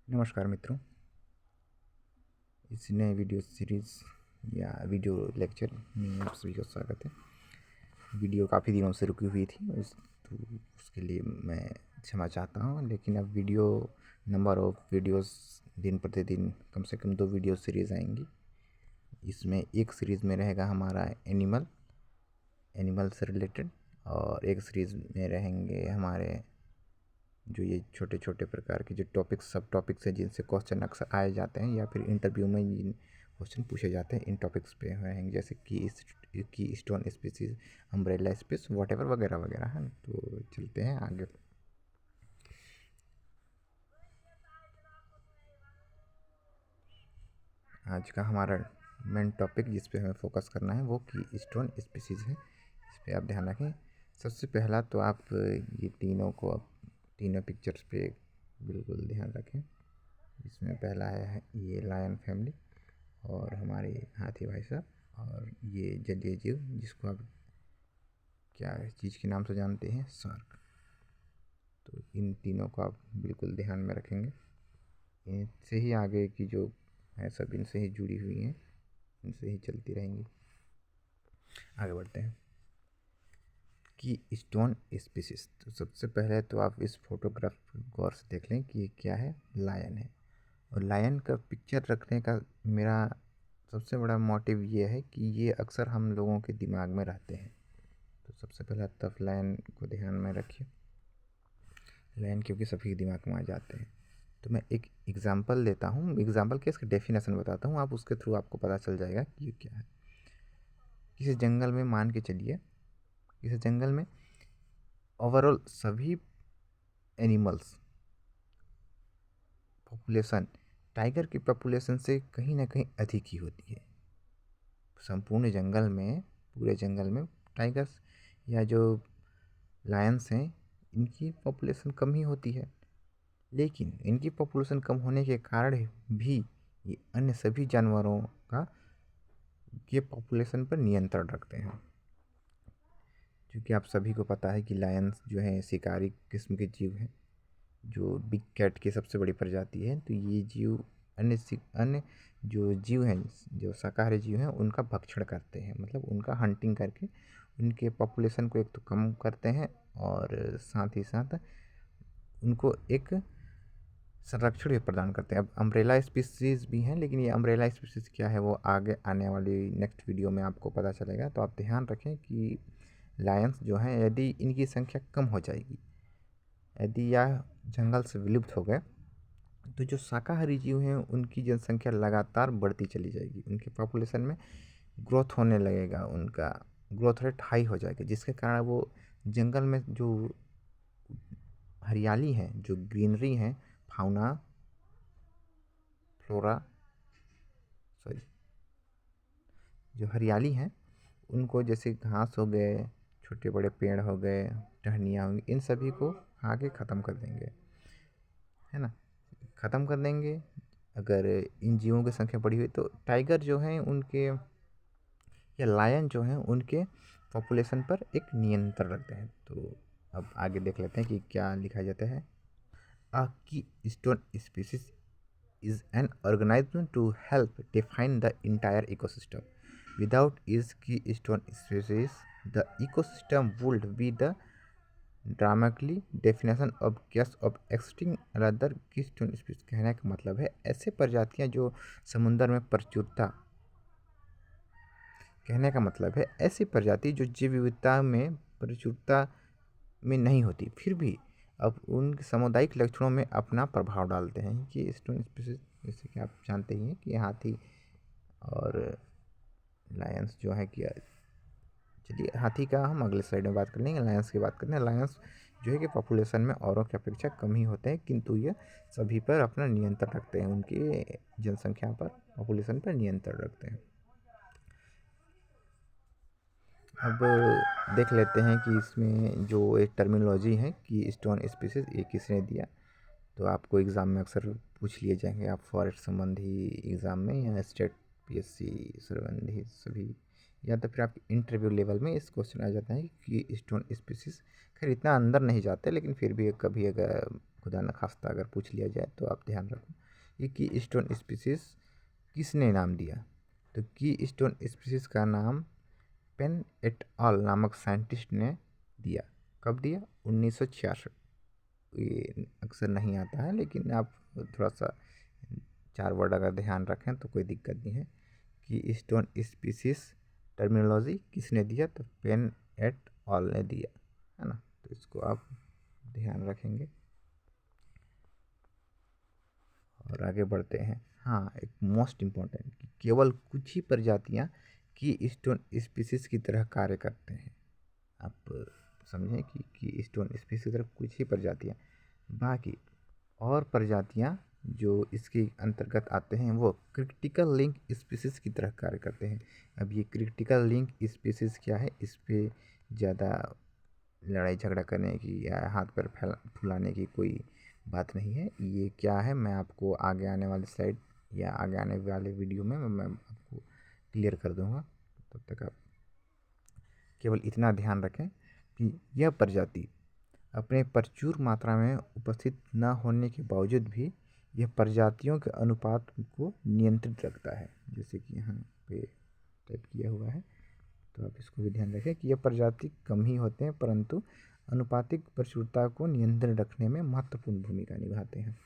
नमस्कार मित्रों, इस नए वीडियो सीरीज़ या वीडियो लेक्चर में आप सभी का स्वागत है। वीडियो काफ़ी दिनों से रुकी हुई थी तो उसके लिए मैं क्षमा चाहता हूँ, लेकिन अब नंबर ऑफ़ वीडियोस दिन प्रतिदिन कम से कम 2 वीडियो सीरीज़ आएंगी। इसमें एक सीरीज़ में रहेगा हमारा एनिमल से रिलेटेड, और एक सीरीज़ में रहेंगे हमारे जो ये छोटे छोटे प्रकार के जो टॉपिक्स सब टॉपिक्स हैं जिनसे क्वेश्चन अक्सर आए जाते हैं या फिर इंटरव्यू में जिन क्वेश्चन पूछे जाते हैं, इन टॉपिक्स पे रहेंगे, जैसे कि स्टोन स्पीसीज, अम्ब्रेला स्पीस, वॉटेवर वगैरह वगैरह है। तो चलते हैं आगे। आज का हमारा मेन टॉपिक जिस पे हमें फोकस करना है वो की स्टोन स्पीसीज है। इस पर आप ध्यान रखें। सबसे पहला तो आप ये तीनों पिक्चर्स पे बिल्कुल ध्यान रखें। इसमें पहला है ये लायन फैमिली, और हमारे हाथी भाई साहब, और ये जलीय जीव जिसको आप क्या चीज़ के नाम से जानते हैं, शार्क। तो इन तीनों को आप बिल्कुल ध्यान में रखेंगे। इनसे ही आगे की जो है सब इनसे ही जुड़ी हुई हैं, इनसे ही चलती रहेंगी। आगे बढ़ते हैं कि स्टोन स्पीसीज। तो सबसे पहले तो आप इस फोटोग्राफ गौर से देख लें कि ये क्या है, लायन है। और लायन का पिक्चर रखने का मेरा सबसे बड़ा मोटिव ये है कि ये अक्सर हम लोगों के दिमाग में रहते हैं। तो सबसे पहला तब लायन को ध्यान में रखिए। लायन क्योंकि सभी के दिमाग में आ जाते हैं। तो मैं एक एग्जांपल लेता हूँ, एग्जांपल के इसका डेफिनेशन बताता हूँ, आप उसके थ्रू आपको पता चल जाएगा कि ये क्या है। किसी जंगल में मान के चलिए, किसी जंगल में ओवरऑल सभी एनिमल्स पॉपुलेशन टाइगर की पॉपुलेशन से कहीं ना कहीं अधिक ही होती है। संपूर्ण जंगल में, पूरे जंगल में टाइगर्स या जो लायंस हैं, इनकी पॉपुलेशन कम ही होती है। लेकिन इनकी पॉपुलेशन कम होने के कारण भी ये अन्य सभी जानवरों का ये पॉपुलेशन पर नियंत्रण रखते हैं। क्योंकि आप सभी को पता है कि लायंस जो है शिकारी किस्म के जीव हैं, जो बिग कैट की सबसे बड़ी प्रजाति है। तो ये जीव अन्य जो जीव हैं, जो शाकाहारी जीव हैं, उनका भक्षण करते हैं, मतलब उनका हंटिंग करके उनके पॉपुलेशन को एक तो कम करते हैं, और साथ ही साथ उनको एक संरक्षण भी प्रदान करते हैं। अब अम्ब्रेला स्पीसीज भी हैं, लेकिन ये अम्ब्रेला स्पीसीज क्या है वो आगे आने वाली नेक्स्ट वीडियो में आपको पता चलेगा। तो आप ध्यान रखें कि लायंस जो हैं, यदि इनकी संख्या कम हो जाएगी, यदि यह जंगल से विलुप्त हो गए, तो जो शाकाहारी जीव हैं उनकी जनसंख्या लगातार बढ़ती चली जाएगी, उनके पॉपुलेशन में ग्रोथ होने लगेगा, उनका ग्रोथ रेट हाई हो जाएगा, जिसके कारण वो जंगल में जो हरियाली है, जो ग्रीनरी है, फाउना फ्लोरा सॉरी जो हरियाली है, उनको जैसे घास हो गए, छोटे बड़े पेड़ हो गए, टहनियाँ होंगी, इन सभी को आगे ख़त्म कर देंगे, है ना, ख़त्म कर देंगे। अगर इन जीवों की संख्या बढ़ी हुई तो टाइगर जो हैं उनके या लायन जो हैं उनके पॉपुलेशन पर एक नियंत्रण रखते हैं। तो अब आगे देख लेते हैं कि क्या लिखा जाता है। A keystone species is an organism to help define the entire ecosystem. Without its keystone species, the ecosystem would be the dramatically definition of case of extinct other keystone species। कहने का मतलब है ऐसे प्रजातियां जो समुद्र में प्रचुरता, कहने का मतलब है ऐसी प्रजाति जो जैव विविधता में प्रचुरता में नहीं होती, फिर भी अब उन सामुदायिक लक्षणों में अपना प्रभाव डालते हैं। कि स्टोन स्पीसीज जैसे कि आप जानते ही हैं कि हाथी और लायंस जो है कि, चलिए हाथी का हम अगले स्लाइड में बात कर लेंगे, लायंस की बात करते हैं। लायंस जो है कि पॉपुलेशन में औरों की अपेक्षा कम ही होते हैं, किंतु ये सभी पर अपना नियंत्रण रखते हैं, उनकी जनसंख्या पर, पॉपुलेशन पर नियंत्रण रखते हैं। अब देख लेते हैं कि इसमें जो एक टर्मिनोलॉजी है कि स्टोन स्पीसीज ये किसने दिया। तो आपको एग्ज़ाम में अक्सर पूछ लिए जाएंगे, आप फॉरेस्ट संबंधी एग्ज़ाम में या स्टेट पीएससी संबंधी सभी, या तो फिर आपके इंटरव्यू लेवल में इस क्वेश्चन आ जाता है कि स्टोन स्पीसीज। खैर इतना अंदर नहीं जाते, लेकिन फिर भी कभी अगर खुदा न खास्ता अगर पूछ लिया जाए तो आप ध्यान रखो। ये की स्टोन स्पीसीज किसने नाम दिया? तो की स्टोन स्पीसीज का नाम पेन एट अल नामक साइंटिस्ट ने दिया। कब दिया? 1966। ये अक्सर नहीं आता है, लेकिन आप थोड़ा सा 4 वर्ड अगर ध्यान रखें तो कोई दिक्कत नहीं है। कि स्टोन स्पीसीज टर्मिनोलॉजी किसने दिया? तो पेन एट ऑल ने दिया, है ना। तो इसको आप ध्यान रखेंगे और आगे बढ़ते हैं। हाँ, एक मोस्ट इम्पॉर्टेंट कि केवल कुछ ही प्रजातियाँ की स्टोन स्पीसीज की तरह कार्य करते हैं। आप समझें कि स्टोन स्पीसीज की तरह कुछ ही प्रजातियाँ, बाकी और प्रजातियाँ जो इसके अंतर्गत आते हैं वो क्रिटिकल लिंक स्पीसीज की तरह कार्य करते हैं। अब ये क्रिटिकल लिंक स्पीसीज क्या है, इस पे ज़्यादा लड़ाई झगड़ा करने की या हाथ पैर फुलाने की कोई बात नहीं है। ये क्या है मैं आपको आगे आने वाले स्लाइड या आगे आने वाले वीडियो में मैं आपको क्लियर कर दूंगा। तब तक आप केवल इतना ध्यान रखें कि यह प्रजाति अपने प्रचुर मात्रा में उपस्थित न होने के बावजूद भी यह प्रजातियों के अनुपात को नियंत्रित रखता है। जैसे कि यहाँ पे टाइप किया हुआ है, तो आप इसको भी ध्यान रखें कि यह प्रजाति कम ही होते हैं परंतु अनुपातिक प्रचुरता को नियंत्रण रखने में महत्वपूर्ण भूमिका निभाते हैं।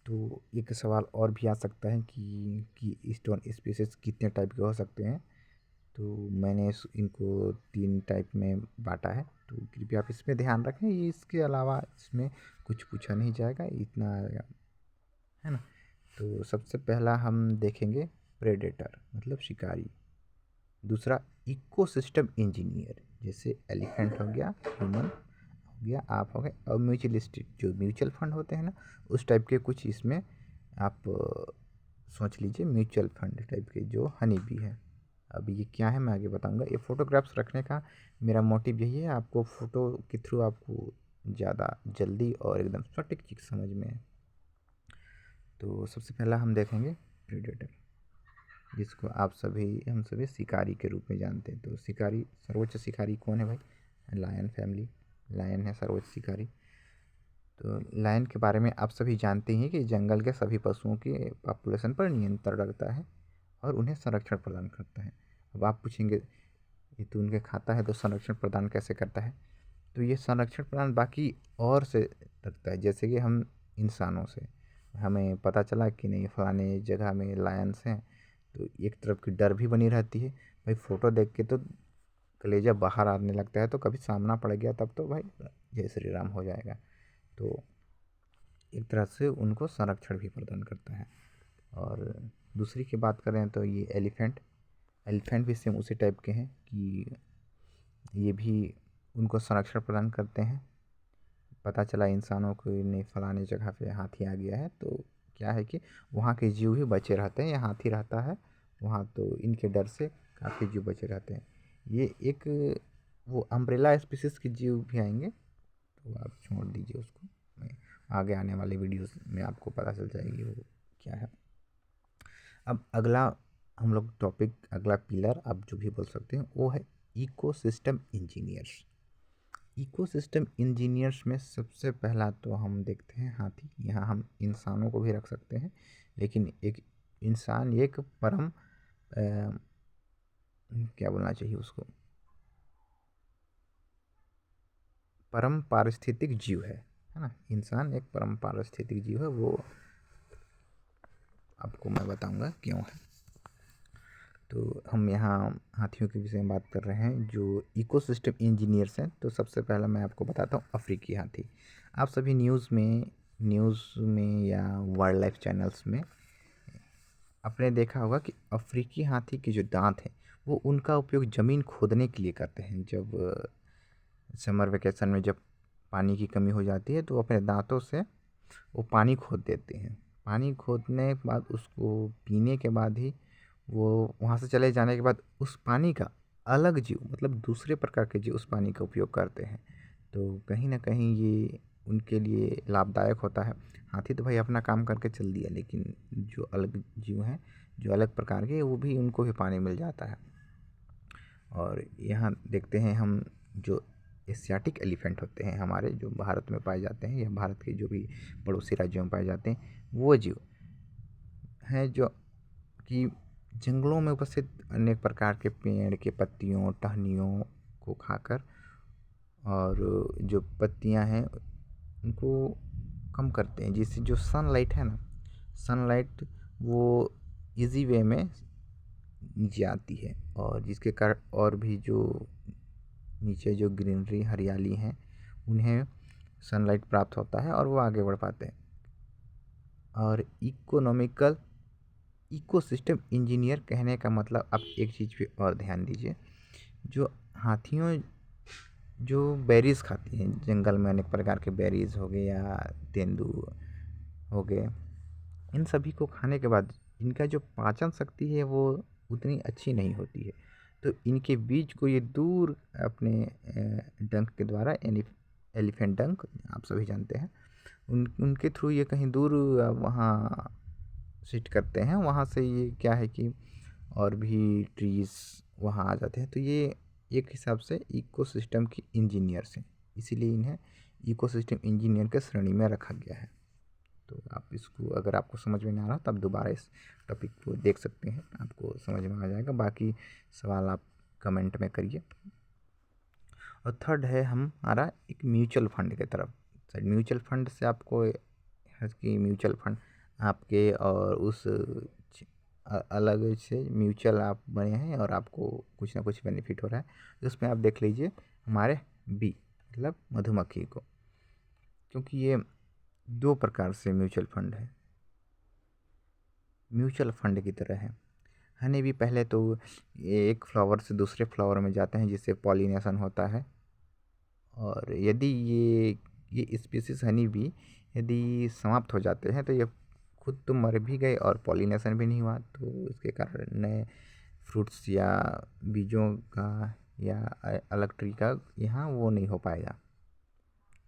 तो एक सवाल और भी आ सकता है कि स्टोन स्पीसीज कितने टाइप के हो सकते हैं। तो मैंने इनको 3 टाइप में बांटा है, तो कृपया आप इसमें ध्यान रखें। ये इसके अलावा इसमें कुछ पूछा नहीं जाएगा, इतना है ना। तो सबसे पहला हम देखेंगे प्रेडेटर मतलब शिकारी। दूसरा इकोसिस्टम इंजीनियर, जैसे एलिफेंट हो गया, ह्यूमन हो गया, आप हो गए। और म्यूचुअलिस्टिक जो म्यूचुअल फंड होते हैं ना, उस टाइप के कुछ इसमें आप सोच लीजिए, म्यूचुअल फंड टाइप के जो हनी बी है। अब ये क्या है मैं आगे बताऊंगा। ये फ़ोटोग्राफ्स रखने का मेरा मोटिव यही है, आपको फ़ोटो के थ्रू आपको ज़्यादा जल्दी और एकदम सटीक चीज़ समझ में है। तो सबसे पहला हम देखेंगे प्रेडेटर, जिसको हम सभी शिकारी के रूप में जानते हैं। तो शिकारी, सर्वोच्च शिकारी कौन है भाई? लायन फैमिली, लायन है सर्वोच्च शिकारी। तो लायन के बारे में आप सभी जानते हैं कि जंगल के सभी पशुओं के पॉपुलेशन पर नियंत्रण रखता है और उन्हें संरक्षण प्रदान करता है। अब आप पूछेंगे ये तो उनके खाता है तो संरक्षण प्रदान कैसे करता है? तो ये संरक्षण प्रदान बाकी और से रखता है, जैसे कि हम इंसानों से हमें पता चला कि नहीं फलाने जगह में लायंस हैं, तो एक तरफ की डर भी बनी रहती है भाई। फ़ोटो देख के तो कलेजा बाहर आने लगता है, तो कभी सामना पड़ गया तब तो भाई जय श्री राम हो जाएगा। तो एक तरह से उनको संरक्षण भी प्रदान करता है। और दूसरी की बात करें तो ये एलिफेंट भी सेम उसी टाइप के हैं कि ये भी उनको संरक्षण प्रदान करते हैं। पता चला इंसानों को नहीं फलाने जगह पे हाथी आ गया है, तो क्या है कि वहाँ के जीव भी बचे रहते हैं। या हाथी रहता है वहाँ, तो इनके डर से काफ़ी जीव बचे रहते हैं। ये एक वो अम्ब्रेला स्पीसीज के जीव भी आएंगे, तो आप छोड़ दीजिए उसको, मैं आगे आने वाले वीडियोस में आपको पता चल जाएगी वो क्या है। अब अगला हम लोग टॉपिक, अगला पिलर आप जो भी बोल सकते हैं, वो है इकोसिस्टम इंजीनियर्स। इकोसिस्टम इंजीनियर्स में सबसे पहला तो हम देखते हैं हाथी। यहाँ हम इंसानों को भी रख सकते हैं, लेकिन एक इंसान एक परम क्या बोलना चाहिए उसको, परम पारिस्थितिक जीव है ना। इंसान एक परम पारिस्थितिक जीव है, वो आपको मैं बताऊंगा क्यों है। तो हम यहाँ हाथियों के विषय में बात कर रहे हैं जो इकोसिस्टम इंजीनियर्स हैं। तो सबसे पहला मैं आपको बताता हूँ अफ्रीकी हाथी। आप सभी न्यूज़ में या वाइल्ड लाइफ चैनल्स में आपने देखा होगा कि अफ्रीकी हाथी के जो दांत हैं वो उनका उपयोग ज़मीन खोदने के लिए करते हैं। जब समर वेकेशन में जब पानी की कमी हो जाती है तो अपने दांतों से वो पानी खोद देते हैं। पानी खोदने के बाद उसको पीने के बाद ही वो वहाँ से चले जाने के बाद उस पानी का अलग जीव मतलब दूसरे प्रकार के जीव उस पानी का उपयोग करते हैं। तो कहीं ना कहीं ये उनके लिए लाभदायक होता है। हाथी तो भाई अपना काम करके चल दिया, लेकिन जो अलग जीव हैं जो अलग प्रकार के, वो भी उनको भी पानी मिल जाता है। और यहाँ देखते हैं हम जो एशियाटिक एलिफेंट होते हैं हमारे, जो भारत में पाए जाते हैं या भारत के जो भी पड़ोसी राज्यों में पाए जाते हैं, वो जीव हैं जो कि जंगलों में उपस्थित अनेक प्रकार के पेड़ के पत्तियों टहनियों को खाकर और जो पत्तियां हैं उनको कम करते हैं, जिससे जो सनलाइट है ना, सनलाइट वो इजी वे में नीचे आती है और जिसके कारण और भी जो नीचे जो ग्रीनरी हरियाली है उन्हें सनलाइट प्राप्त होता है और वो आगे बढ़ पाते हैं। और इकोनॉमिकल इकोसिस्टम इंजीनियर कहने का मतलब, आप एक चीज़ पे और ध्यान दीजिए, जो हाथियों जो बेरीज खाती हैं जंगल में, अनेक प्रकार के बेरीज हो गए या तेंदू हो गए, इन सभी को खाने के बाद इनका जो पाचन शक्ति है वो उतनी अच्छी नहीं होती है, तो इनके बीज को ये दूर अपने डंक के द्वारा, यानी एलिफेंट डंक आप सभी जानते हैं, उनके थ्रू ये कहीं दूर वहाँ शिफ्ट करते हैं। वहाँ से ये क्या है कि और भी ट्रीज़ वहाँ आ जाते हैं, तो ये एक हिसाब से इकोसिस्टम की इंजीनियर्स हैं, इसीलिए इन्हें इकोसिस्टम इंजीनियर के श्रेणी में रखा गया है। तो आप इसको, अगर आपको समझ में नहीं आ रहा तो आप दोबारा इस टॉपिक को देख सकते हैं, आपको समझ में आ जाएगा। बाकी सवाल आप कमेंट में करिए। और थर्ड है हमारा एक म्यूचुअल फंड की तरफ। म्यूचुअल फंड से आपको है कि म्यूचुअल फंड आपके और उस अलग से म्यूचुअल आप बने हैं और आपको कुछ ना कुछ बेनिफिट हो रहा है, तो उसमें आप देख लीजिए हमारे बी मतलब मधुमक्खी को, क्योंकि ये दो प्रकार से म्यूचुअल फंड है, म्यूचुअल फंड की तरह है। हनी भी पहले तो एक फ्लावर से दूसरे फ्लावर में जाते हैं जिससे पॉलिनेशन होता है, और यदि ये स्पीसीज हनी भी यदि समाप्त हो जाते हैं तो ये खुद तो मर भी गए और पॉलिनेशन भी नहीं हुआ, तो इसके कारण नए फ्रूट्स या बीजों का या अलग ट्री का यहाँ वो नहीं हो पाएगा।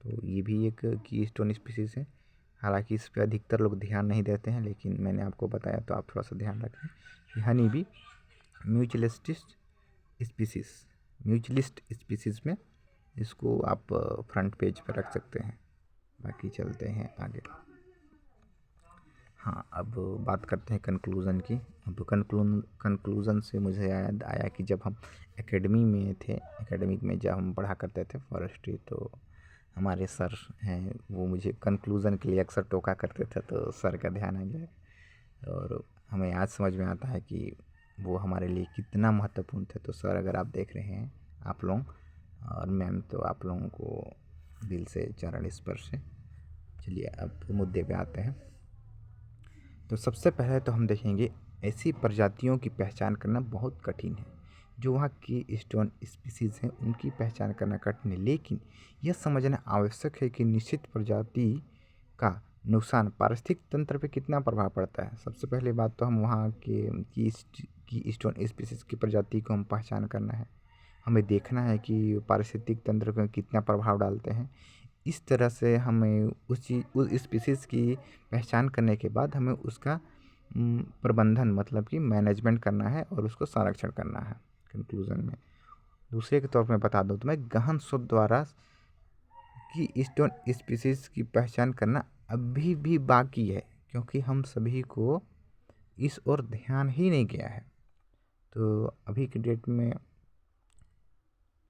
तो ये भी एक की स्टोन स्पीसीज है। हालांकि इस पर अधिकतर लोग ध्यान नहीं देते हैं, लेकिन मैंने आपको बताया तो आप थोड़ा सा ध्यान रखें कि हनी भी म्यूचुअलिस्टिस्ट स्पीसीज में इसको आप फ्रंट पेज पर रख सकते हैं। बाकी चलते हैं आगे। हाँ, अब बात करते हैं कंक्लूज़न की। अब कंक्लूज़न से मुझे याद आया कि जब हम एकेडमी में थे, एकेडमिक में जब हम पढ़ा करते थे फॉरेस्ट्री, तो हमारे सर हैं वो मुझे कंक्लूज़न के लिए अक्सर टोका करते थे, तो सर का ध्यान आ गया और हमें आज समझ में आता है कि वो हमारे लिए कितना महत्वपूर्ण थे। तो सर, अगर आप देख रहे हैं आप लोग और मैम, तो आप लोगों को दिल से चरण स्पर्श है। चलिए अब मुद्दे पे आते हैं। तो सबसे पहले तो हम देखेंगे ऐसी प्रजातियों की पहचान करना बहुत कठिन है। जो वहाँ की स्टोन स्पीसीज़ हैं उनकी पहचान करना कठिन है, लेकिन यह समझना आवश्यक है कि निश्चित प्रजाति का नुकसान पारिस्थितिक तंत्र पे कितना प्रभाव पड़ता है। सबसे पहले बात तो हम वहाँ की स्टोन स्पीसीज़ की प्रजाति को हम पहचान करना है। हमें देखना है कि पारिस्थितिक तंत्र पे कितना प्रभाव डालते हैं। इस तरह से हमें उस स्पीसीज़ की पहचान करने के बाद हमें उसका प्रबंधन मतलब कि मैनेजमेंट करना है और उसको संरक्षण करना है। कंक्लूज़न में दूसरे के तौर पर बता दूँ तो मैं गहन शोध द्वारा की स्टोन स्पीसीज़ की पहचान करना अभी भी बाकी है, क्योंकि हम सभी को इस ओर ध्यान ही नहीं गया है। तो अभी के डेट में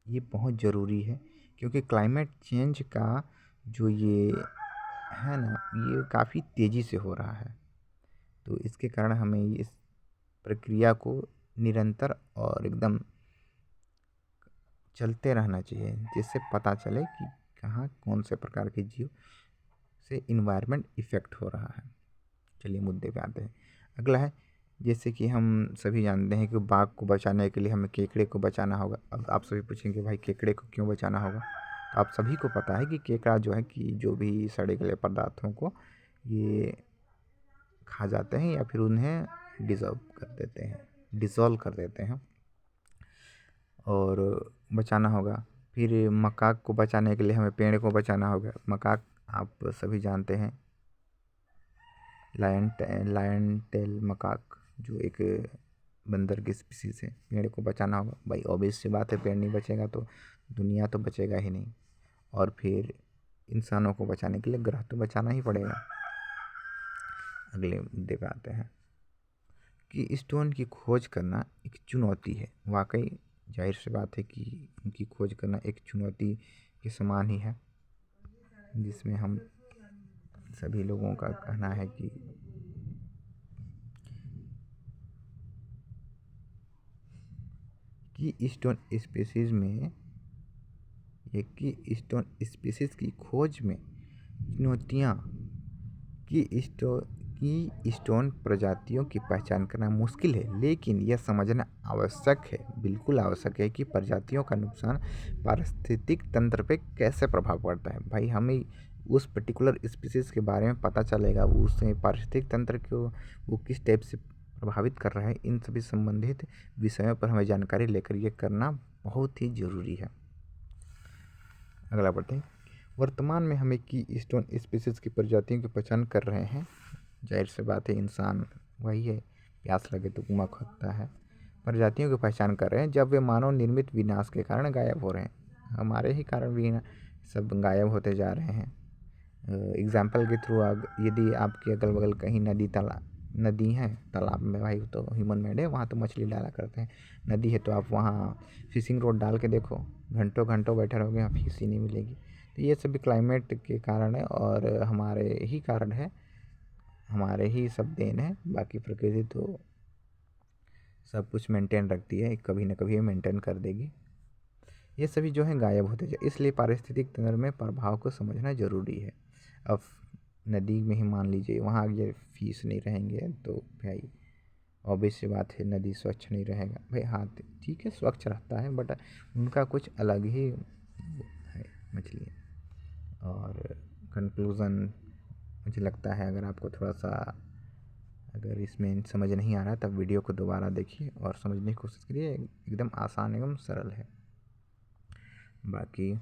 ये बहुत ज़रूरी है, क्योंकि क्लाइमेट चेंज का जो ये है ना, ये काफ़ी तेज़ी से हो रहा है। तो इसके कारण हमें इस प्रक्रिया को निरंतर और एकदम चलते रहना चाहिए, जिससे पता चले कि कहाँ कौन से प्रकार के जीव से इन्वायरमेंट इफ़ेक्ट हो रहा है। चलिए मुद्दे पे आते हैं। अगला है, जैसे कि हम सभी जानते हैं कि बाघ को बचाने के लिए हमें केकड़े को बचाना होगा। अब आप सभी पूछेंगे भाई केकड़े को क्यों बचाना होगा, तो आप सभी को पता है कि केकड़ा जो है कि जो भी सड़े गले पदार्थों को ये खा जाते हैं या फिर उन्हें डिज़ोल्व कर देते हैं और बचाना होगा। फिर मकाक को बचाने के लिए हमें पेड़ को बचाना होगा। मकाक आप सभी जानते हैं, लायन टेल मकाक जो एक बंदर की स्पीसीज है, पेड़ को बचाना होगा भाई। ऑब्वियस सी बात है, पेड़ नहीं बचेगा तो दुनिया तो बचेगा ही नहीं, और फिर इंसानों को बचाने के लिए ग्रह तो बचाना ही पड़ेगा। अगले मुद्दे पे आते हैं कि स्टोन की खोज करना एक चुनौती है। वाकई जाहिर सी बात है कि इनकी खोज करना एक चुनौती के समान ही है, जिसमें हम सभी लोगों का कहना है कि स्टोन स्पीसीज में स्टोन स्पीसीज की खोज में चुनौतियाँ की स्टोन प्रजातियों की पहचान करना मुश्किल है, लेकिन यह समझना आवश्यक है, बिल्कुल आवश्यक है कि प्रजातियों का नुकसान पारिस्थितिक तंत्र पे कैसे प्रभाव पड़ता है। भाई हमें उस पर्टिकुलर स्पीसीज के बारे में पता चलेगा, उससे पारिस्थितिक तंत्र को वो किस टाइप से प्रभावित कर रहा है, इन सभी संबंधित विषयों पर हमें जानकारी लेकर ये करना बहुत ही ज़रूरी है। अगला बढ़ते हैं। वर्तमान में हमें की स्टोन स्पीसीज की प्रजातियों की पहचान कर रहे हैं। जाहिर सी बात है, इंसान वही है, प्यास लगे तो कुआं खोदता है। प्रजातियों की पहचान कर रहे हैं जब वे मानव निर्मित विनाश के कारण गायब हो रहे हैं। हमारे ही कारण भी सब गायब होते जा रहे हैं। एग्जाम्पल के थ्रू यदि आपके अगल बगल कहीं नदी है, तालाब में भाई तो ह्यूमन मेड है, वहाँ तो मछली डाला करते हैं। नदी है तो आप वहाँ फिशिंग रोड डाल के देखो, घंटों घंटों बैठे रहोगे, वहाँ फिश ही नहीं मिलेगी। तो ये सभी क्लाइमेट के कारण है और हमारे ही कारण है, हमारे ही सब देन है। बाकी प्रकृति तो सब कुछ मेंटेन रखती है, कभी ना कभी ये मेंटेन कर देगी। ये सभी जो है गायब होते जाए, इसलिए पारिस्थितिक तंत्र में प्रभाव को समझना ज़रूरी है। अब नदी में ही मान लीजिए वहाँ ये फिश नहीं रहेंगे तो भाई ऑब्वियस सी बात है, नदी स्वच्छ नहीं रहेगा भाई। हाँ ठीक है, स्वच्छ रहता है बट उनका कुछ अलग ही है मछली। और कंक्लूज़न मुझे लगता है, अगर आपको थोड़ा सा अगर इसमें समझ नहीं आ रहा तब वीडियो को दोबारा देखिए और समझने की कोशिश करिए, एकदम आसान एवं सरल है। बाकी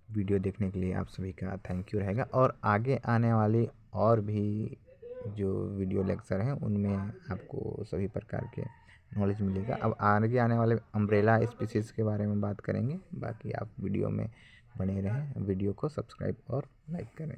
वीडियो देखने के लिए आप सभी का थैंक यू रहेगा, और आगे आने वाली और भी जो वीडियो लेक्चर हैं उनमें आपको सभी प्रकार के नॉलेज मिलेगा। अब आगे आने वाले अम्ब्रेला स्पीसीज़ के बारे में बात करेंगे। बाकी आप वीडियो में बने रहें, वीडियो को सब्सक्राइब और लाइक करें।